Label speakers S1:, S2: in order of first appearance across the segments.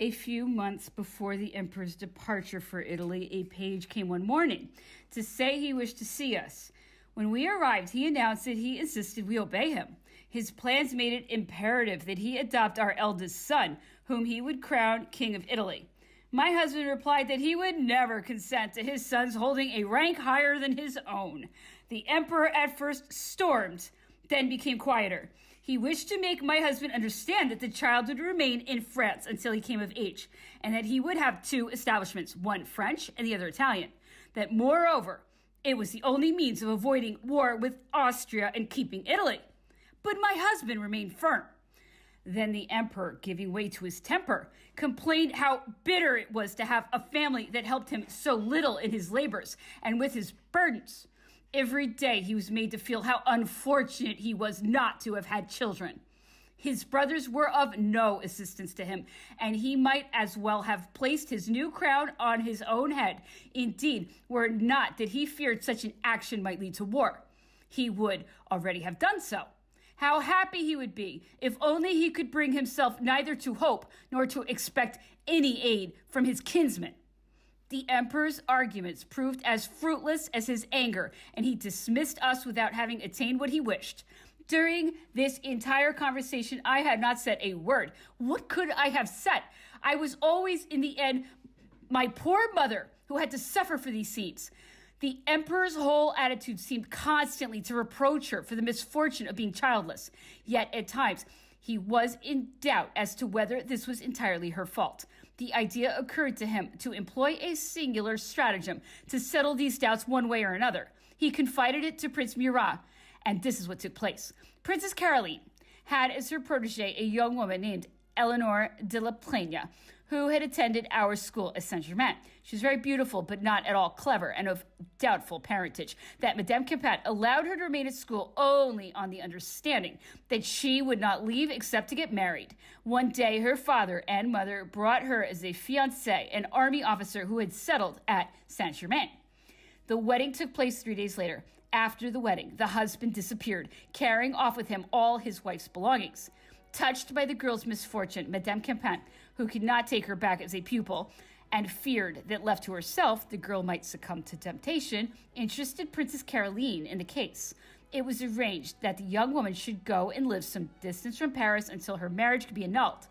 S1: A few months before the emperor's departure for Italy, a page came one morning to say he wished to see us. When we arrived, he announced that he insisted we obey him. His plans made it imperative that he adopt our eldest son, whom he would crown king of Italy. My husband replied that he would never consent to his sons holding a rank higher than his own. The emperor at first stormed, then became quieter. He wished to make my husband understand that the child would remain in France until he came of age, and that he would have two establishments, one French and the other Italian. That, moreover, it was the only means of avoiding war with Austria and keeping Italy. But my husband remained firm. Then the emperor, giving way to his temper, complained how bitter it was to have a family that helped him so little in his labors and with his burdens. Every day he was made to feel how unfortunate he was not to have had children. His brothers were of no assistance to him, and he might as well have placed his new crown on his own head. Indeed, were it not that he feared such an action might lead to war, he would already have done so. How happy he would be if only he could bring himself neither to hope nor to expect any aid from his kinsmen. The emperor's arguments proved as fruitless as his anger, and he dismissed us without having attained what he wished. During this entire conversation, I had not said a word. What could I have said? I was always, in the end, my poor mother who had to suffer for these scenes. The emperor's whole attitude seemed constantly to reproach her for the misfortune of being childless. Yet, at times, he was in doubt as to whether this was entirely her fault. The idea occurred to him to employ a singular stratagem to settle these doubts one way or another. He confided it to Prince Murat, and this is what took place. Princess Caroline had as her protege a young woman named Eleanor de la Plana, who had attended our school at Saint-Germain. She was very beautiful, but not at all clever, and of doubtful parentage. That Madame Campan allowed her to remain at school only on the understanding that she would not leave except to get married. One day, her father and mother brought her as a fiancé, an army officer who had settled at Saint-Germain. The wedding took place 3 days later. After the wedding, the husband disappeared, carrying off with him all his wife's belongings. Touched by the girl's misfortune, Madame Campan, who could not take her back as a pupil, and feared that left to herself, the girl might succumb to temptation, interested Princess Caroline in the case. It was arranged that the young woman should go and live some distance from Paris until her marriage could be annulled,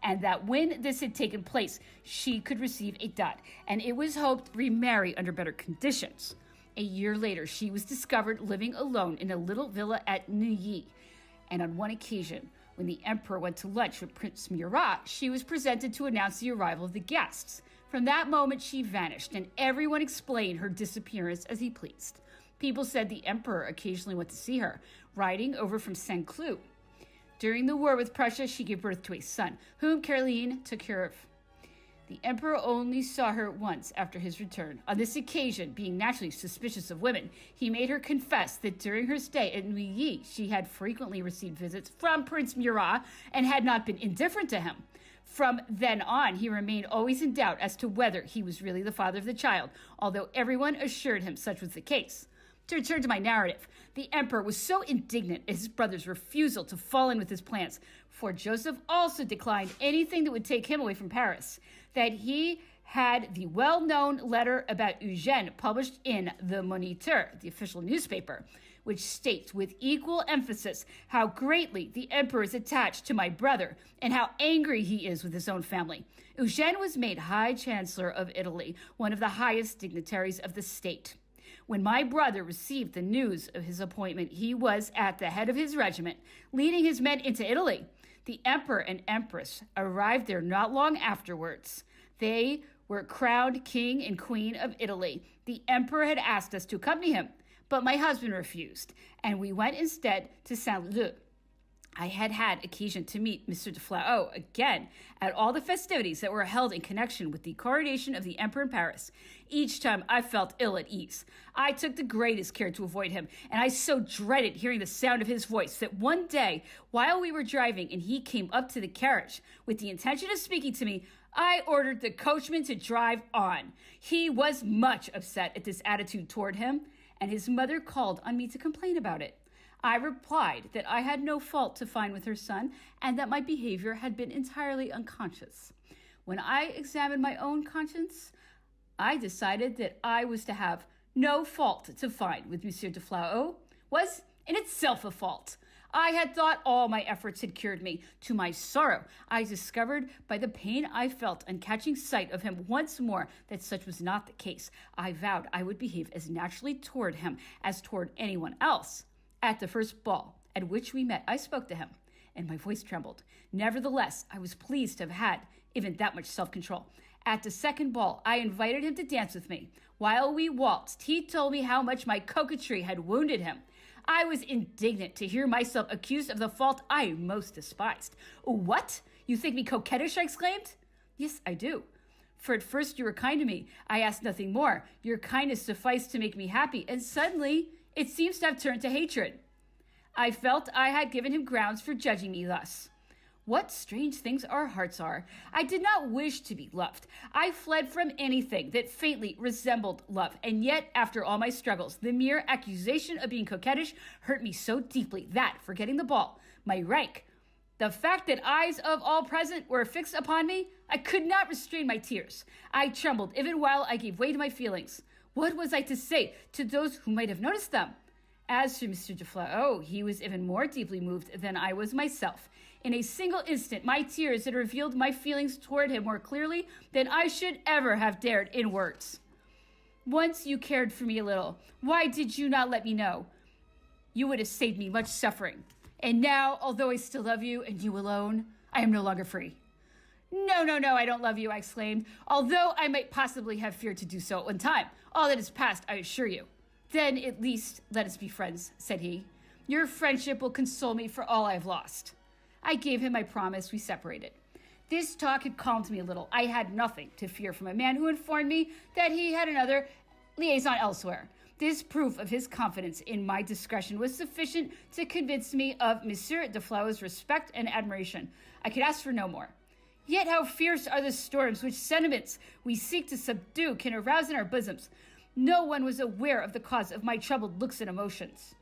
S1: and that when this had taken place, she could receive a dot, and it was hoped remarry under better conditions. A year later, she was discovered living alone in a little villa at Neuilly, and on one occasion, when the emperor went to lunch with Prince Murat, she was presented to announce the arrival of the guests. From that moment, she vanished, and everyone explained her disappearance as he pleased. People said the emperor occasionally went to see her, riding over from Saint-Cloud. During the war with Prussia, she gave birth to a son, whom Caroline took care of. The emperor only saw her once after his return. On this occasion, being naturally suspicious of women, he made her confess that during her stay at Neuilly, she had frequently received visits from Prince Murat and had not been indifferent to him. From then on, he remained always in doubt as to whether he was really the father of the child, although everyone assured him such was the case. To return to my narrative, the emperor was so indignant at his brother's refusal to fall in with his plans, for Joseph also declined anything that would take him away from Paris, that he had the well-known letter about Eugène published in the Moniteur, the official newspaper, which states with equal emphasis how greatly the emperor is attached to my brother and how angry he is with his own family. Eugène was made High Chancellor of Italy, one of the highest dignitaries of the state. When my brother received the news of his appointment, he was at the head of his regiment, leading his men into Italy. The emperor and empress arrived there not long afterwards. They were crowned king and queen of Italy. The emperor had asked us to accompany him, but my husband refused, and we went instead to Saint-Leu. I had had occasion to meet Monsieur de Flau again at all the festivities that were held in connection with the coronation of the emperor in Paris. Each time I felt ill at ease. I took the greatest care to avoid him, and I so dreaded hearing the sound of his voice that one day, while we were driving and he came up to the carriage with the intention of speaking to me, I ordered the coachman to drive on. He was much upset at this attitude toward him, and his mother called on me to complain about it. I replied that I had no fault to find with her son and that my behavior had been entirely unconscious. When I examined my own conscience, I decided that I was to have no fault to find with Monsieur de Flau was in itself a fault. I had thought all my efforts had cured me. To my sorrow, I discovered by the pain I felt on catching sight of him once more that such was not the case. I vowed I would behave as naturally toward him as toward anyone else. At the first ball at which we met, I spoke to him, and my voice trembled. Nevertheless, I was pleased to have had even that much self-control. At the second ball, I invited him to dance with me. While we waltzed, he told me how much my coquetry had wounded him. I was indignant to hear myself accused of the fault I most despised. What? You think me coquettish? I exclaimed. Yes, I do. For at first you were kind to me. I asked nothing more. Your kindness sufficed to make me happy, and suddenly it seems to have turned to hatred. I felt I had given him grounds for judging me thus. What strange things our hearts are. I did not wish to be loved. I fled from anything that faintly resembled love. And yet, after all my struggles, the mere accusation of being coquettish hurt me so deeply that, forgetting the ball, my rank, the fact that eyes of all present were fixed upon me, I could not restrain my tears. I trembled even while I gave way to my feelings. What was I to say to those who might have noticed them? As for Mr. de Flau, he was even more deeply moved than I was myself. In a single instant, my tears had revealed my feelings toward him more clearly than I should ever have dared in words. Once you cared for me a little. Why did you not let me know? You would have saved me much suffering. And now, although I still love you and you alone, I am no longer free. No, I don't love you, I exclaimed, although I might possibly have feared to do so at one time. All that is past, I assure you. Then at least let us be friends, said he. Your friendship will console me for all I have lost. I gave him my promise. We separated. This talk had calmed me a little. I had nothing to fear from a man who informed me that he had another liaison elsewhere. This proof of his confidence in my discretion was sufficient to convince me of Monsieur de Flau's respect and admiration. I could ask for no more. Yet how fierce are the storms which sentiments we seek to subdue can arouse in our bosoms. No one was aware of the cause of my troubled looks and emotions.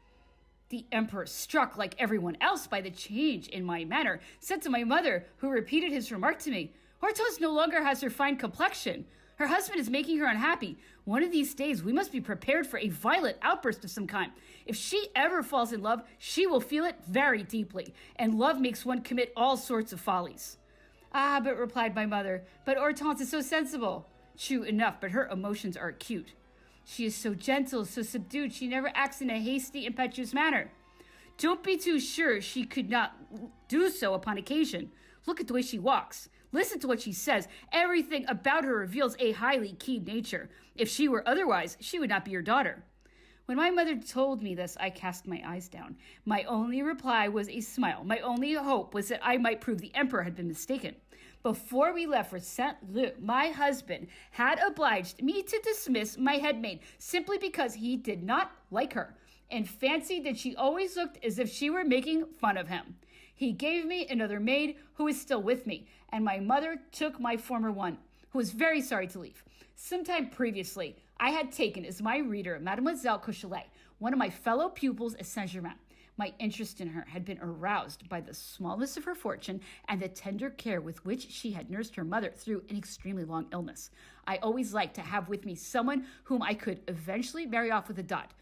S1: The emperor, struck like everyone else by the change in my manner, said to my mother, who repeated his remark to me, Hortense no longer has her fine complexion. Her husband is making her unhappy. One of these days, we must be prepared for a violent outburst of some kind. If she ever falls in love, she will feel it very deeply, and love makes one commit all sorts of follies. Ah, but replied my mother, but Hortense is so sensible. True enough, but her emotions are acute. She is so gentle, so subdued, she never acts in a hasty, impetuous manner. Don't be too sure she could not do so upon occasion. Look at the way she walks. Listen to what she says. Everything about her reveals a highly keen nature. If she were otherwise, she would not be your daughter. When my mother told me this, I cast my eyes down. My only reply was a smile. My only hope was that I might prove the emperor had been mistaken. Before we left for Saint-Leu, my husband had obliged me to dismiss my headmaid simply because he did not like her and fancied that she always looked as if she were making fun of him. He gave me another maid who is still with me, and my mother took my former one, who was very sorry to leave. Sometime previously, I had taken as my reader Mademoiselle Cochelet, one of my fellow pupils at Saint-Germain. My interest in her had been aroused by the smallness of her fortune and the tender care with which she had nursed her mother through an extremely long illness. I always liked to have with me someone whom I could eventually marry off with a dot.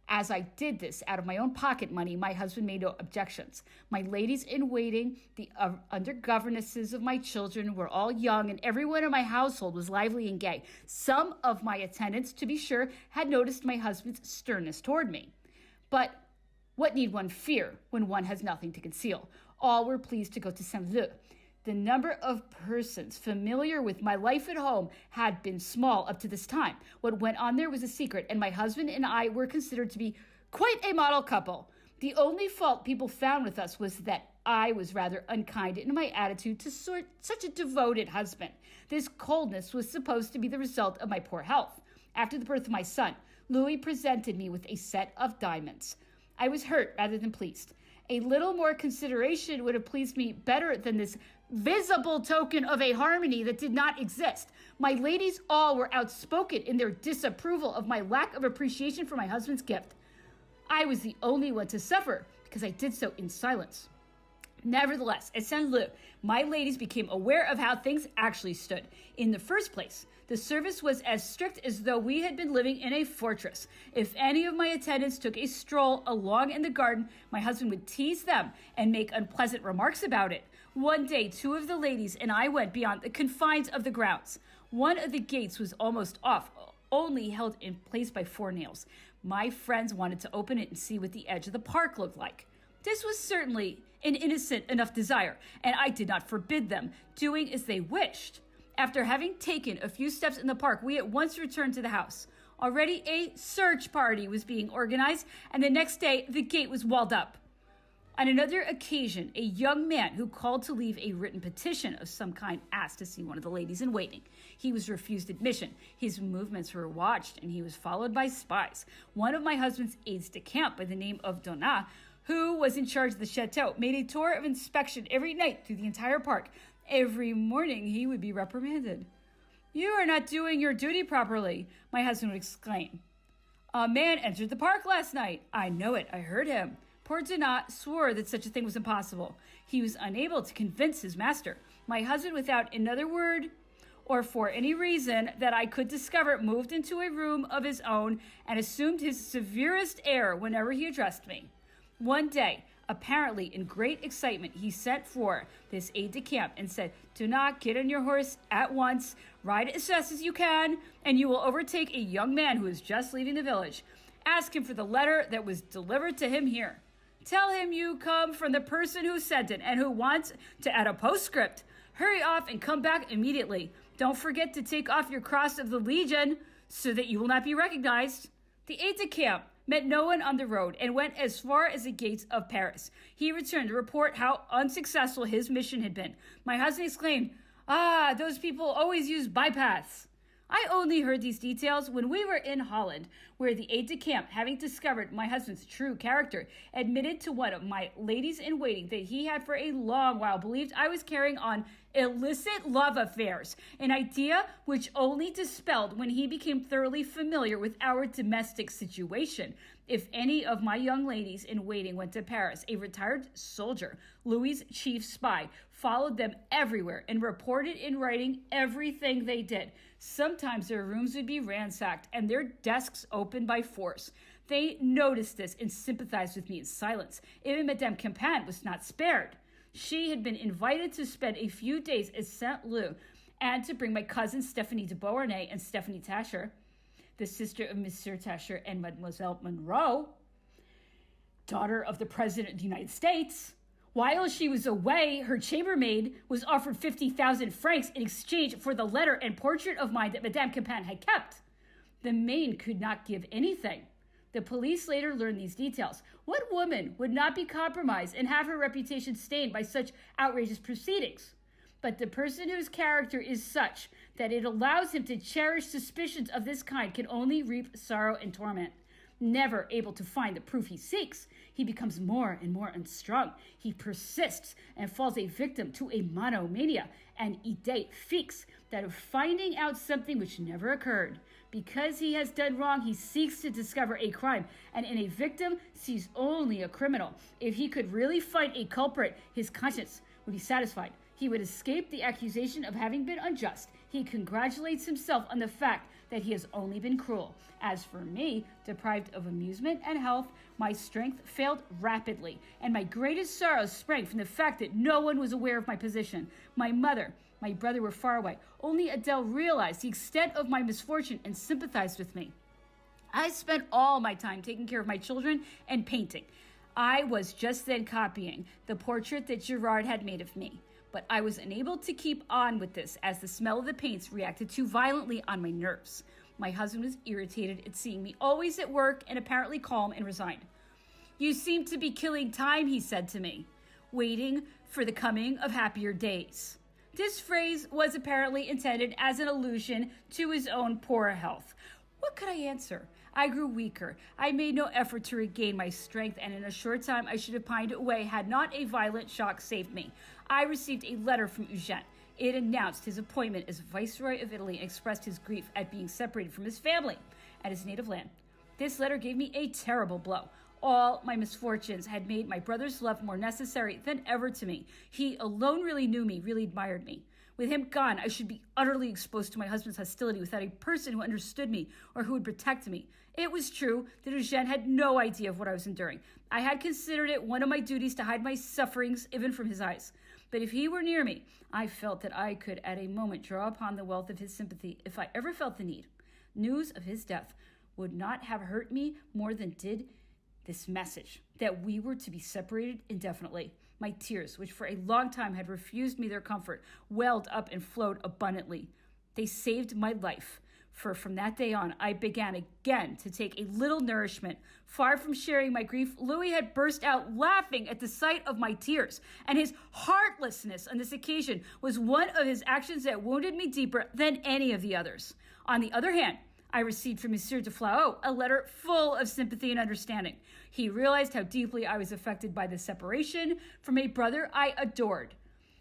S1: As I did this out of my own pocket money, my husband made no objections. My ladies in waiting, the under governesses of my children, were all young, and everyone in my household was lively and gay. Some of my attendants, to be sure, had noticed my husband's sternness toward me. But what need one fear when one has nothing to conceal? All were pleased to go to Saint-Leu. The number of persons familiar with my life at home had been small up to this time. What went on there was a secret, and my husband and I were considered to be quite a model couple. The only fault people found with us was that I was rather unkind in my attitude to such a devoted husband. This coldness was supposed to be the result of my poor health. After the birth of my son, Louis presented me with a set of diamonds. I was hurt rather than pleased. A little more consideration would have pleased me better than this visible token of a harmony that did not exist. My ladies all were outspoken in their disapproval of my lack of appreciation for my husband's gift. I was the only one to suffer because I did so in silence. Nevertheless, at Saint-Leu, my ladies became aware of how things actually stood. In the first place, the service was as strict as though we had been living in a fortress. If any of my attendants took a stroll along in the garden, my husband would tease them and make unpleasant remarks about it. One day, 2 of the ladies and I went beyond the confines of the grounds. One of the gates was almost off, only held in place by 4 nails. My friends wanted to open it and see what the edge of the park looked like. This was certainly an innocent enough desire, and I did not forbid them doing as they wished. After having taken a few steps in the park, we at once returned to the house. Already a search party was being organized, and the next day the gate was walled up. On another occasion, a young man who called to leave a written petition of some kind asked to see one of the ladies in waiting. He was refused admission. His movements were watched, and he was followed by spies. One of my husband's aides-de-camp by the name of Donat, who was in charge of the chateau, made a tour of inspection every night through the entire park. Every morning he would be reprimanded. "You are not doing your duty properly," my husband would exclaim. "A man entered the park last night." "I know it. I heard him." Poor Donat swore that such a thing was impossible. He was unable to convince his master. My husband, without another word or for any reason that I could discover, moved into a room of his own and assumed his severest air whenever he addressed me. One day, apparently in great excitement, he sent for this aide-de-camp and said, "Do not get on your horse at once. Ride as fast as you can, and you will overtake a young man who is just leaving the village. Ask him for the letter that was delivered to him here. Tell him you come from the person who sent it and who wants to add a postscript. Hurry off and come back immediately. Don't forget to take off your cross of the Legion so that you will not be recognized." The aide-de-camp met no one on the road and went as far as the gates of Paris. He returned to report how unsuccessful his mission had been. My husband exclaimed, "Ah, those people always use bypaths." I only heard these details when we were in Holland, where the aide-de-camp, having discovered my husband's true character, admitted to one of my ladies-in-waiting that he had for a long while believed I was carrying on illicit love affairs, an idea which only dispelled when he became thoroughly familiar with our domestic situation. If any of my young ladies in waiting went to Paris, a retired soldier, Louis's chief spy, followed them everywhere and reported in writing everything they did. Sometimes their rooms would be ransacked and their desks opened by force. They noticed this and sympathized with me in silence. Even Madame Campan was not spared. She had been invited to spend a few days at Saint-Leu and to bring my cousins Stephanie de Beauharnais and Stephanie Tascher, the sister of Monsieur Tascher and Mademoiselle Monroe, daughter of the President of the United States. While she was away, her chambermaid was offered 50,000 francs in exchange for the letter and portrait of mine that Madame Campan had kept. The maid could not give anything. The police later learned these details. What woman would not be compromised and have her reputation stained by such outrageous proceedings? But the person whose character is such that it allows him to cherish suspicions of this kind can only reap sorrow and torment. Never able to find the proof he seeks, he becomes more and more unstrung. He persists and falls a victim to a monomania, an idée fixe, that of finding out something which never occurred. Because he has done wrong, he seeks to discover a crime, and in a victim sees only a criminal. If he could really find a culprit, his conscience would be satisfied. He would escape the accusation of having been unjust. He congratulates himself on the fact that he has only been cruel. As for me, deprived of amusement and health, my strength failed rapidly, and my greatest sorrow sprang from the fact that no one was aware of my position. My mother, my brother were far away. Only Adele realized the extent of my misfortune and sympathized with me. I spent all my time taking care of my children and painting. I was just then copying the portrait that Gerard had made of me. But I was unable to keep on with this as the smell of the paints reacted too violently on my nerves. My husband was irritated at seeing me always at work and apparently calm and resigned. "You seem to be killing time," he said to me, "waiting for the coming of happier days." This phrase was apparently intended as an allusion to his own poor health. What could I answer? I grew weaker. I made no effort to regain my strength, and in a short time I should have pined away had not a violent shock saved me. I received a letter from Eugène. It announced his appointment as Viceroy of Italy and expressed his grief at being separated from his family and his native land. This letter gave me a terrible blow. All my misfortunes had made my brother's love more necessary than ever to me. He alone really knew me, really admired me. With him gone, I should be utterly exposed to my husband's hostility without a person who understood me or who would protect me. It was true that Eugène had no idea of what I was enduring. I had considered it one of my duties to hide my sufferings, even from his eyes. But if he were near me, I felt that I could at a moment draw upon the wealth of his sympathy if I ever felt the need. News of his death would not have hurt me more than did this message that we were to be separated indefinitely. My tears, which for a long time had refused me their comfort, welled up and flowed abundantly. They saved my life, for from that day on, I began again to take a little nourishment. Far from sharing my grief, Louis had burst out laughing at the sight of my tears, and his heartlessness on this occasion was one of his actions that wounded me deeper than any of the others. On the other hand, I received from Monsieur de Flau a letter full of sympathy and understanding. He realized how deeply I was affected by the separation from a brother I adored.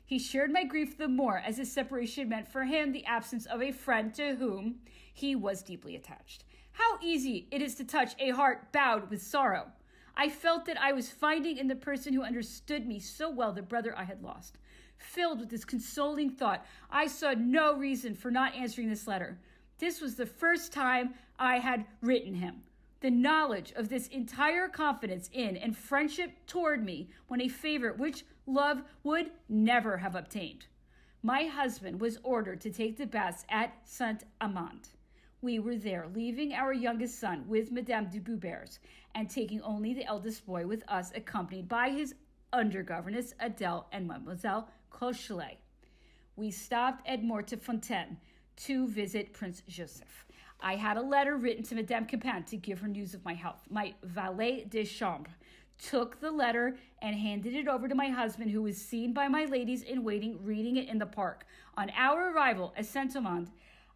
S1: He shared my grief the more as his separation meant for him the absence of a friend to whom he was deeply attached. How easy it is to touch a heart bowed with sorrow. I felt that I was finding in the person who understood me so well the brother I had lost. Filled with this consoling thought, I saw no reason for not answering this letter. This was the first time I had written him. The knowledge of this entire confidence in and friendship toward me won a favor which love would never have obtained. My husband was ordered to take the baths at Saint-Amand. We were there, leaving our youngest son with Madame de Boubers, and taking only the eldest boy with us, accompanied by his under-governess, Adele, and Mademoiselle Cochelet. We stopped at Mortefontaine to visit Prince Joseph. I had a letter written to Madame Campan to give her news of my health. My valet de chambre took the letter and handed it over to my husband, who was seen by my ladies in waiting reading it in the park. On our arrival at Saint-Amand,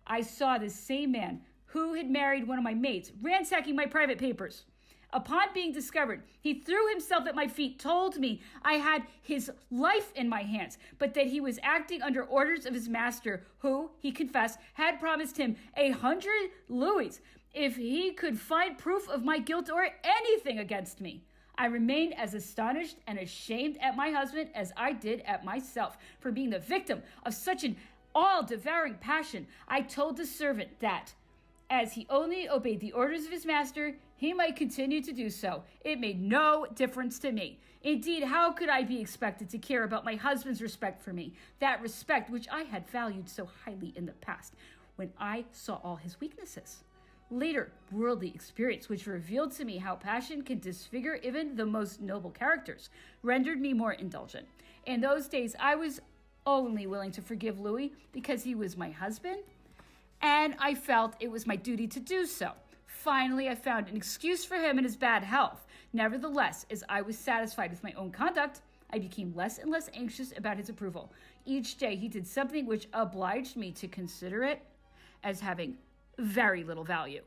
S1: I saw this same man who had married one of my maids ransacking my private papers. Upon being discovered, he threw himself at my feet, told me I had his life in my hands, but that he was acting under orders of his master, who, he confessed, had promised him 100 louis if he could find proof of my guilt or anything against me. I remained as astonished and ashamed at my husband as I did at myself for being the victim of such an all-devouring passion. I told the servant that, as he only obeyed the orders of his master, he might continue to do so. It made no difference to me. Indeed, how could I be expected to care about my husband's respect for me, that respect which I had valued so highly in the past, when I saw all his weaknesses? Later worldly experience, which revealed to me how passion can disfigure even the most noble characters, rendered me more indulgent. In those days, I was only willing to forgive Louis because he was my husband, and I felt it was my duty to do so. Finally, I found an excuse for him and his bad health. Nevertheless, as I was satisfied with my own conduct, I became less and less anxious about his approval. Each day he did something which obliged me to consider it as having very little value.